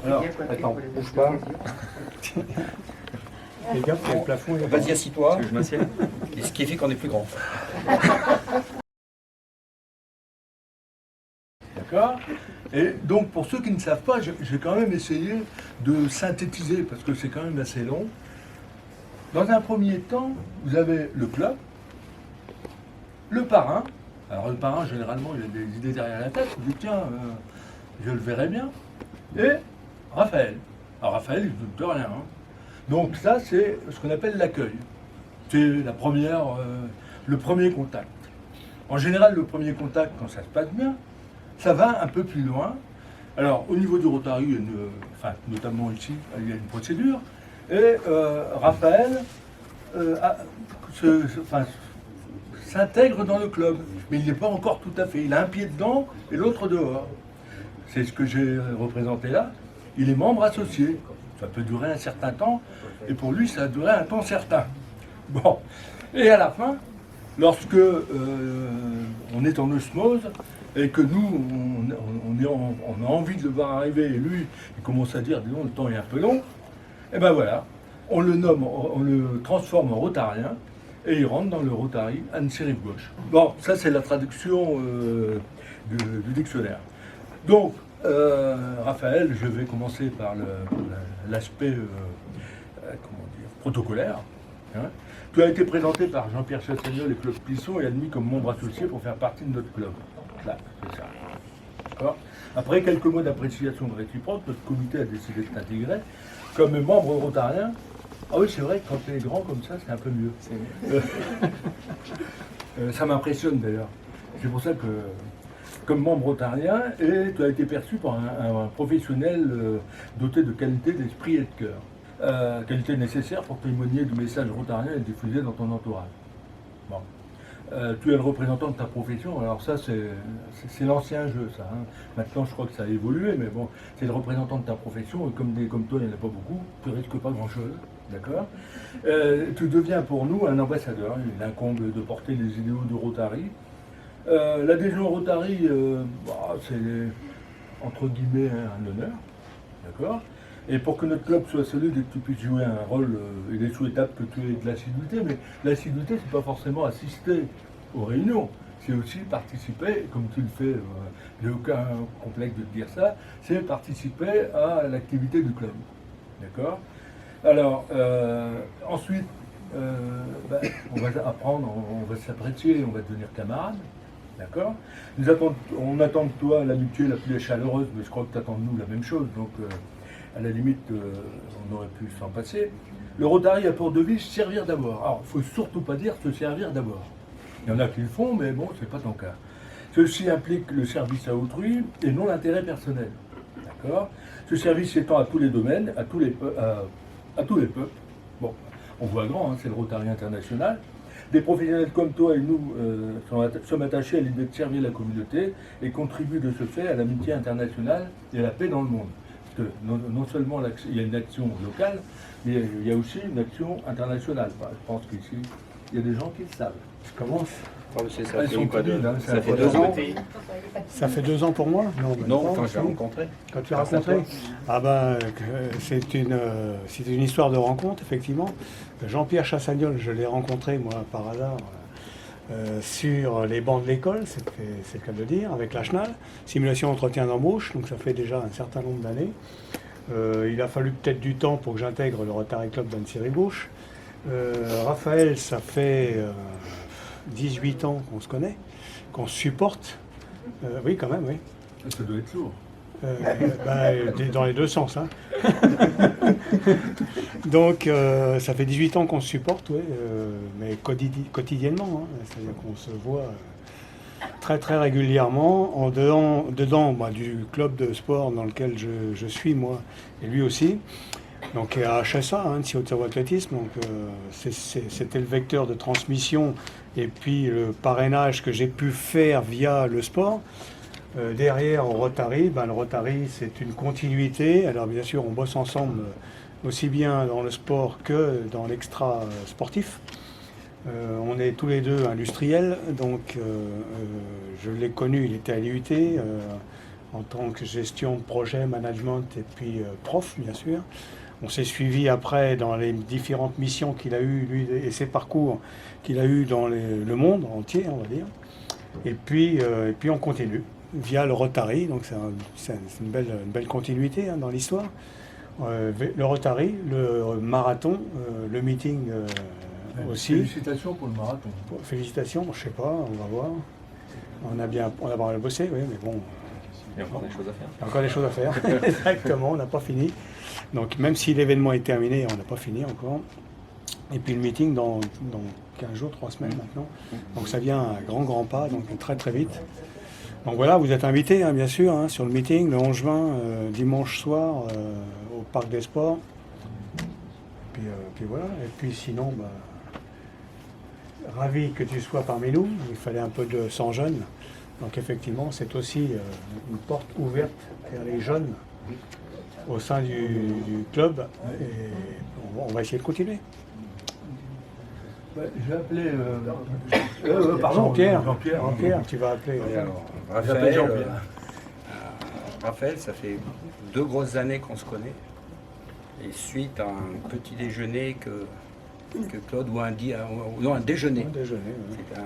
Alors, attends, bouge pas. Fais gaffe, il y a le plafond. Vas-y, assis-toi. Je m'assieds. Et ce qui fait qu'on est plus grand. D'accord. Et donc, pour ceux qui ne savent pas, j'ai quand même essayé de synthétiser, parce que c'est quand même assez long. Dans un premier temps, vous avez le club, le parrain. Alors, le parrain, généralement, il a des idées derrière la tête. Il dit, tiens, je le verrai bien. Et Raphaël. Alors, Raphaël, il ne doute de rien. Hein. Donc, ça, c'est ce qu'on appelle l'accueil. C'est la première, le premier contact. En général, le premier contact, quand ça se passe bien, ça va un peu plus loin. Alors, au niveau du Rotary, il y a enfin, notamment ici, il y a une procédure. Et Raphaël s'intègre dans le club. Mais il n'est pas encore tout à fait. Il a un pied dedans et l'autre dehors. C'est ce que j'ai représenté là. Il est membre associé. Ça peut durer un certain temps. Et pour lui, ça a duré un temps certain. Bon. Et à la fin, lorsque on est en osmose, et que nous, on a envie de le voir arriver, et lui, il commence à dire, disons, le temps est un peu long, et ben voilà, on le nomme, on le transforme en rotarien, et il rentre dans le Rotary Annecy-Rive Gauche. Bon, ça c'est la traduction du dictionnaire. Donc, Raphaël, je vais commencer par l'aspect protocolaire. Hein. Tu as été présenté par Jean-Pierre Chassagnol et Claude Plisson et admis comme membre associé pour faire partie de notre club. Là, c'est ça. D'accord. Après quelques mois d'appréciation réciproque, notre comité a décidé de t'intégrer comme membre rotarien. Ah oui, c'est vrai que quand tu es grand comme ça, c'est un peu mieux. Ça m'impressionne d'ailleurs. C'est pour ça que, comme membre rotarien, et tu as été perçu par un professionnel doté de qualité d'esprit et de cœur. Qualité nécessaire pour témoigner du message rotarien et diffusé dans ton entourage. Bon. Tu es le représentant de ta profession, alors ça c'est l'ancien jeu ça. Hein. Maintenant je crois que ça a évolué, mais bon, c'est le représentant de ta profession, et comme toi il n'y en a pas beaucoup, tu ne risques pas grand chose, d'accord. Tu deviens pour nous un ambassadeur, il incombe de porter les idéaux de Rotary. L'adhésion au Rotary, c'est entre guillemets un honneur, d'accord. Et pour que notre club soit solide et que tu puisses jouer un rôle, il est souhaitable que tu aies de l'assiduité, mais l'assiduité, c'est pas forcément assister aux réunions, c'est aussi participer, comme tu le fais, j'ai aucun complexe de te dire ça, c'est participer à l'activité du club. D'accord. Alors, ensuite, on va apprendre, on va s'apprécier, on va devenir camarades. D'accord. On attend de toi l'amitié la plus chaleureuse, mais je crois que tu attends de nous la même chose, donc à la limite, on aurait pu s'en passer. Le Rotary a pour devise servir d'abord. Alors, il ne faut surtout pas dire se servir d'abord. Il y en a qui le font, mais bon, ce n'est pas ton cas. Ceci implique le service à autrui et non l'intérêt personnel. D'accord. Ce service s'étend à tous les domaines, à tous les peuples. Bon, on voit grand, hein, c'est le Rotary international. Des professionnels comme toi et nous sommes attachés à l'idée de servir la communauté et contribuent de ce fait à l'amitié internationale et à la paix dans le monde. Parce que non seulement il y a une action locale, mais il y a aussi une action internationale. Enfin, je pense qu'ici, il y a des gens qui le savent. Je commence. Ça fait 2 ans. Ça fait 2 ans pour moi? Non, quand je l'ai rencontré. Quand tu l'as rencontré? Ah ben, c'est une histoire de rencontre, effectivement. Jean-Pierre Chassagnol, je l'ai rencontré, moi, par hasard, sur les bancs de l'école, c'est le cas de le dire, avec la CHNAL, simulation entretien d'embauche, donc ça fait déjà un certain nombre d'années. Il a fallu peut-être du temps pour que j'intègre le Rotary Club d'Annecy-Rive Gauche. Raphaël, ça fait 18 ans qu'on se connaît, qu'on se supporte. Oui, quand même, oui. Ça doit être lourd. Dans les deux sens. Hein. Donc, ça fait 18 ans qu'on se supporte, oui, mais quotidiennement. Hein. C'est-à-dire qu'on se voit très très régulièrement, dedans du club de sport dans lequel je suis, moi, et lui aussi. Donc à HSA, Annecy Haute-Savoie Athlétisme, donc c'était le vecteur de transmission et puis le parrainage que j'ai pu faire via le sport. Derrière au Rotary, le Rotary c'est une continuité. Alors bien sûr on bosse ensemble aussi bien dans le sport que dans l'extra sportif. On est tous les deux industriels, donc je l'ai connu, il était à l'IUT en tant que gestion de projet, management et puis prof bien sûr. On s'est suivi après dans les différentes missions qu'il a eues, lui et ses parcours qu'il a eu dans le monde entier, on va dire. Et puis on continue via le Rotary, donc c'est une belle continuité dans l'histoire. Le Rotary, le marathon, le meeting aussi. Félicitations pour le marathon. Félicitations, je sais pas, on va voir. On a pas mal bossé, oui, mais bon. Il y a encore des choses à faire. Il y a encore des choses à faire, exactement, on n'a pas fini. Donc même si l'événement est terminé, on n'a pas fini encore. Et puis le meeting dans 15 jours, 3 semaines maintenant. Donc ça vient à grand pas, donc très très vite. Donc voilà, vous êtes invités bien sûr sur le meeting le 11 juin, dimanche soir, au Parc des Sports. Puis voilà, et puis sinon, ravi que tu sois parmi nous. Il fallait un peu de 100 jeunes. Donc effectivement, c'est aussi une porte ouverte vers les jeunes au sein du club. Et on va essayer de continuer. Je vais appeler pardon, Jean-Pierre, tu vas appeler. Alors, Raphaël, ça fait 2 grosses années qu'on se connaît. Et suite à un petit déjeuner que Claude, ou un déjeuner. C'est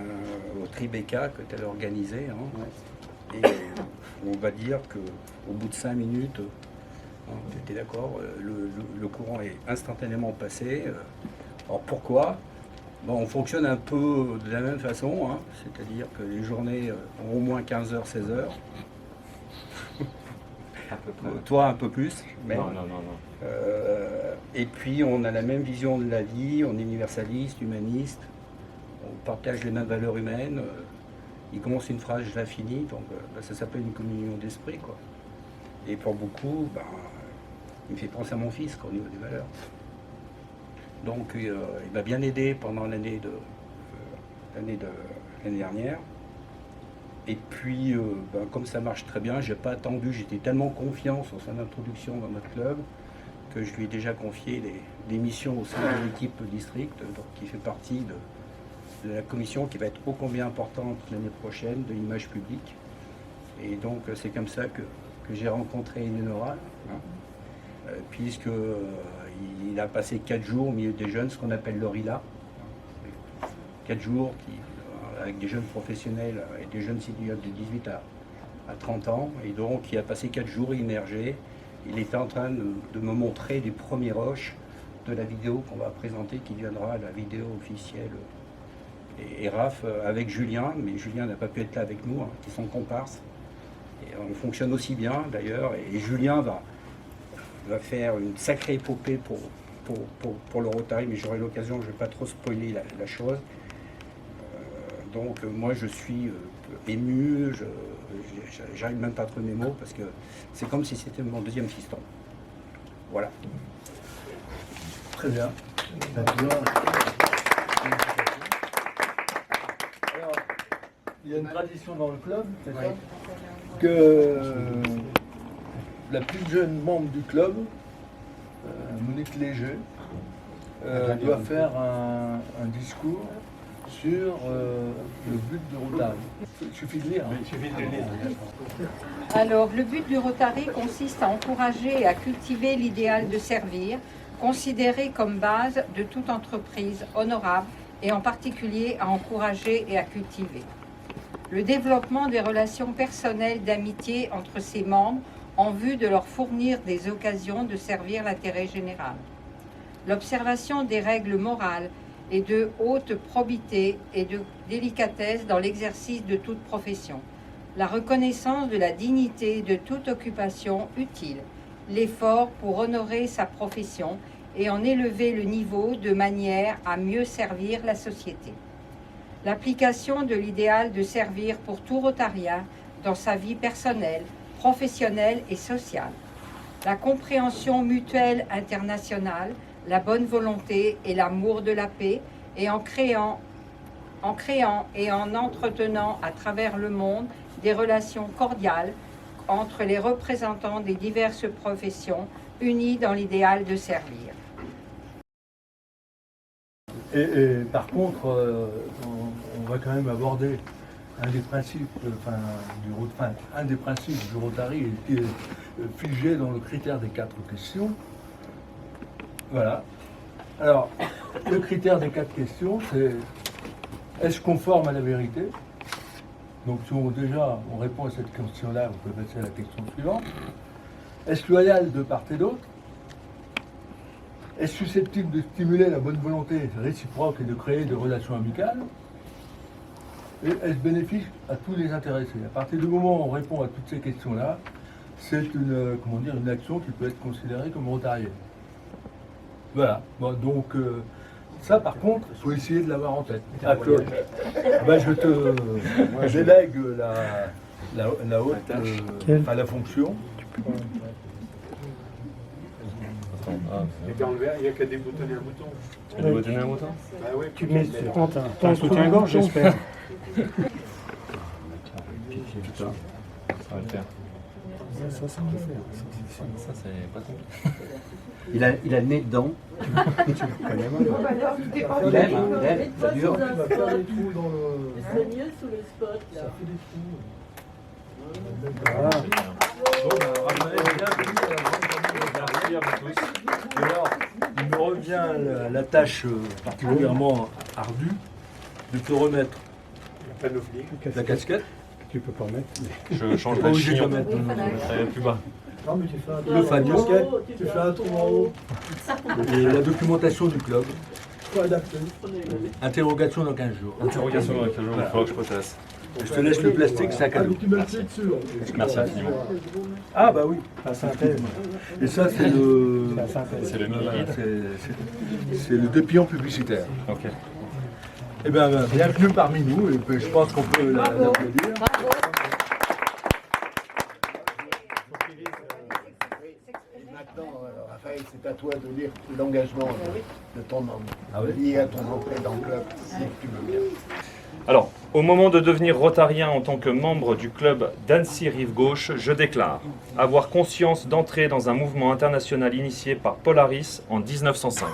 au Tribeca que tu as organisé. Et on va dire qu'au bout de 5 minutes, tu étais d'accord, le courant est instantanément passé. Alors pourquoi ? On fonctionne un peu de la même façon, c'est-à-dire que les journées ont au moins 15h, 16h. Toi un peu plus. Mais, non. Et puis on a la même vision de la vie, on est universaliste, humaniste, on partage les mêmes valeurs humaines. Il commence une phrase, je la finis, donc ça s'appelle une communion d'esprit, quoi. Et pour beaucoup, il me fait penser à mon fils au niveau des valeurs. Donc il m'a bien aidé pendant l'année dernière. Et puis, comme ça marche très bien, j'ai pas attendu, j'étais tellement confiant sur son introduction dans notre club que je lui ai déjà confié des missions au sein de l'équipe district, donc, qui fait partie de la commission qui va être ô combien importante l'année prochaine de l'image publique. Et donc c'est comme ça que j'ai rencontré Eleonora, puisqu'il a passé 4 jours au milieu des jeunes, ce qu'on appelle l'Orilla. 4 jours avec des jeunes professionnels et des jeunes citoyens de 18 à 30 ans. Et donc il a passé 4 jours immergé. Il était en train de me montrer les premiers rushs de la vidéo qu'on va présenter, qui deviendra la vidéo officielle. Et Raph avec Julien, mais Julien n'a pas pu être là avec nous, qui sont comparses. Et on fonctionne aussi bien d'ailleurs. Et Julien va faire une sacrée épopée pour le Rotary, mais j'aurai l'occasion, je ne vais pas trop spoiler la chose. Donc moi je suis ému, j'arrive même pas à trouver mes mots parce que c'est comme si c'était mon deuxième fiston. Voilà. Très bien. Alors, il y a une tradition dans le club, c'est ça, que la plus jeune membre du club, Monique Léger, doit faire un discours sur le but du Rotary. Il suffit de lire. Il suffit de lire. Alors, le but du Rotary consiste à encourager et à cultiver l'idéal de servir, considéré comme base de toute entreprise honorable et en particulier à encourager et à cultiver. Le développement des relations personnelles d'amitié entre ses membres en vue de leur fournir des occasions de servir l'intérêt général. L'observation des règles morales et de haute probité et de délicatesse dans l'exercice de toute profession. La reconnaissance de la dignité de toute occupation utile, l'effort pour honorer sa profession et en élever le niveau de manière à mieux servir la société. L'application de l'idéal de servir pour tout rotarien dans sa vie personnelle, professionnelle et sociale. La compréhension mutuelle internationale, la bonne volonté et l'amour de la paix, et en créant et en entretenant à travers le monde des relations cordiales entre les représentants des diverses professions unis dans l'idéal de servir. Et par contre, on va quand même aborder un des principes, un des principes du Rotary qui est figé dans le critère des 4 questions. Voilà. Alors, le critère des 4 questions, c'est est-ce conforme à la vérité? Donc, si on répond à cette question-là, vous pouvez passer à la question suivante. Est-ce loyal de part et d'autre? Est-ce susceptible de stimuler la bonne volonté réciproque et de créer des relations amicales? Et est-ce bénéfique à tous les intéressés? À partir du moment où on répond à toutes ces questions-là, c'est une action qui peut être considérée comme rotarienne. Voilà. Bon, donc, ça, par contre, il faut essayer de l'avoir en tête. Ah, Claude, je te délègue la haute, la fonction. Il n'y a qu'à déboutonner un bouton. Tu peux déboutonner un bouton? Bah oui, Tu mets ton soutien-gorge, j'espère. Putain, ça va le faire. Ça peut faire. Ça, c'est pas compliqué. Il a le nez dedans. Tu le connais mal. Il aime, ça dure. C'est mieux sous les spots là. Voilà. Et alors, il me revient la tâche particulièrement ardue de te remettre la casquette. Tu peux pas mettre. Je change Pas la obligé de chignon. la mettre. Ça va plus bas. Non, mais tu fais un Le fanion, tu fais un tour en haut. et la documentation du club. Faut adapter. Interrogation dans 15 jours. Interrogation avec le jour, il va falloir que je potasse. Je te laisse le plastique, c'est à Ah, cadeau. mais tu mets le pied dessus. Merci infiniment. Ah bah oui. La synthèse. Et ça c'est le La synthèse. C'est le mini-guide. c'est le dépliant publicitaire. Ok. Eh bien, bienvenue parmi nous, et puis je pense qu'on peut l'applaudir. Maintenant, Raphaël, c'est à toi de lire l'engagement de ton membre, Ah oui. lié à ton entrée dans le club, si tu veux bien. Alors, au moment de devenir rotarien en tant que membre du club d'Annecy Rive Gauche, je déclare avoir conscience d'entrer dans un mouvement international initié par Polaris en 1905.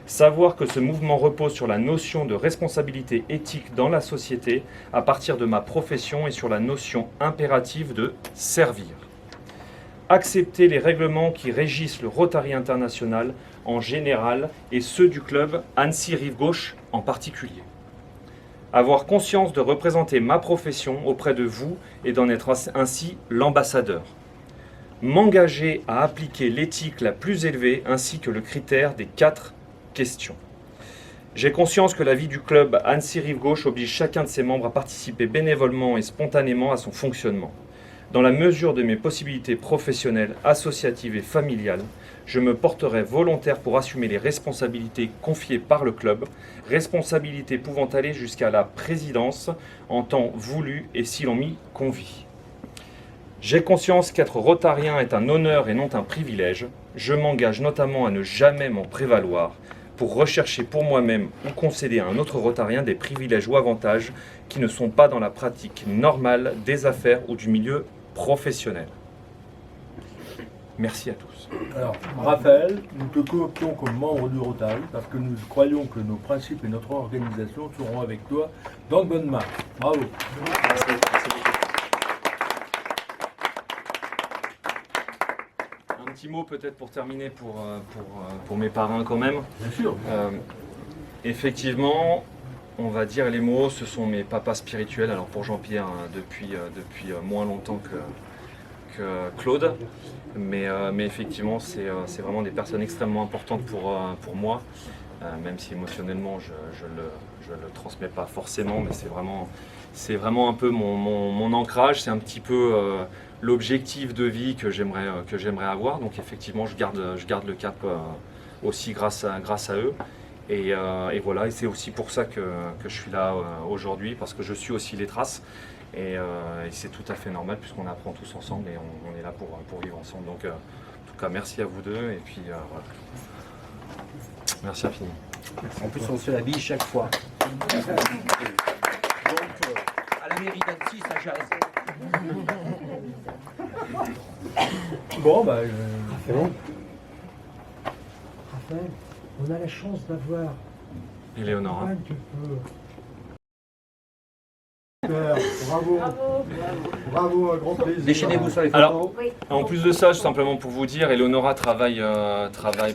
Savoir que ce mouvement repose sur la notion de responsabilité éthique dans la société à partir de ma profession et sur la notion impérative de servir. Accepter les règlements qui régissent le Rotary International en général et ceux du club Annecy Rive Gauche en particulier. Avoir conscience de représenter ma profession auprès de vous et d'en être ainsi l'ambassadeur. M'engager à appliquer l'éthique la plus élevée ainsi que le critère des 4 questions. J'ai conscience que la vie du club Annecy Rive Gauche oblige chacun de ses membres à participer bénévolement et spontanément à son fonctionnement. Dans la mesure de mes possibilités professionnelles, associatives et familiales, je me porterai volontaire pour assumer les responsabilités confiées par le club, responsabilités pouvant aller jusqu'à la présidence en temps voulu et si l'on m'y convie. J'ai conscience qu'être rotarien est un honneur et non un privilège. Je m'engage notamment à ne jamais m'en prévaloir pour rechercher pour moi-même ou concéder à un autre rotarien des privilèges ou avantages qui ne sont pas dans la pratique normale des affaires ou du milieu professionnel. Merci à tous. Alors, Raphaël, nous te cooptons comme membre du Rotary parce que nous croyons que nos principes et notre organisation seront avec toi dans de bonnes mains. Bravo. Un petit mot peut-être pour terminer pour mes parrains quand même. Bien sûr. Effectivement, on va dire les mots, ce sont mes papas spirituels. Alors pour Jean-Pierre, depuis moins longtemps que Claude, mais effectivement c'est vraiment des personnes extrêmement importantes pour moi, même si émotionnellement je le transmets pas forcément, mais c'est vraiment un peu mon ancrage, c'est un petit peu l'objectif de vie que j'aimerais avoir. Donc effectivement je garde le cap aussi grâce à eux. Et voilà, et c'est aussi pour ça que je suis là aujourd'hui, parce que je suis aussi les traces. Et c'est tout à fait normal puisqu'on apprend tous ensemble et on est là pour vivre ensemble. Donc en tout cas, merci à vous deux et puis voilà. Merci infiniment. En plus, on se l'habille chaque fois. Donc, à la mairie d'Annecy, ça jase. Bon, bah, Raphaël, on a la chance d'avoir Eleonora. Tu peux. Super, bravo. Bravo, un grand plaisir. Déchaînez-vous sur les photos. Alors, en plus de ça, simplement pour vous dire, Eleonora travaille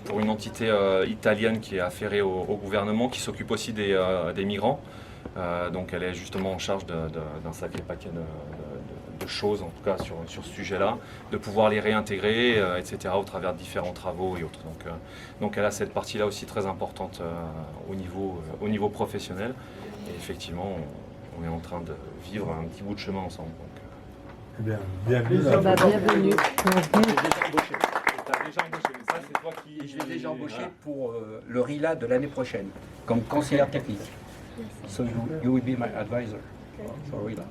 pour une entité italienne qui est afférée au gouvernement, qui s'occupe aussi des migrants. Donc elle est justement en charge d'un sacré paquet de choses, en tout cas sur ce sujet-là, de pouvoir les réintégrer, etc., au travers de différents travaux et autres. Donc elle a cette partie-là aussi très importante au niveau professionnel. Et effectivement, on est en train de vivre un petit bout de chemin ensemble. Donc, Bien, bienvenue. Bienvenue. t'as déjà embauché, mais ça, c'est toi qui... Et je l'ai déjà embauché pour le RILA de l'année prochaine, comme conseillère technique. So you will be my advisor for RILA.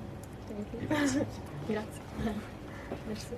Grazie. Merci.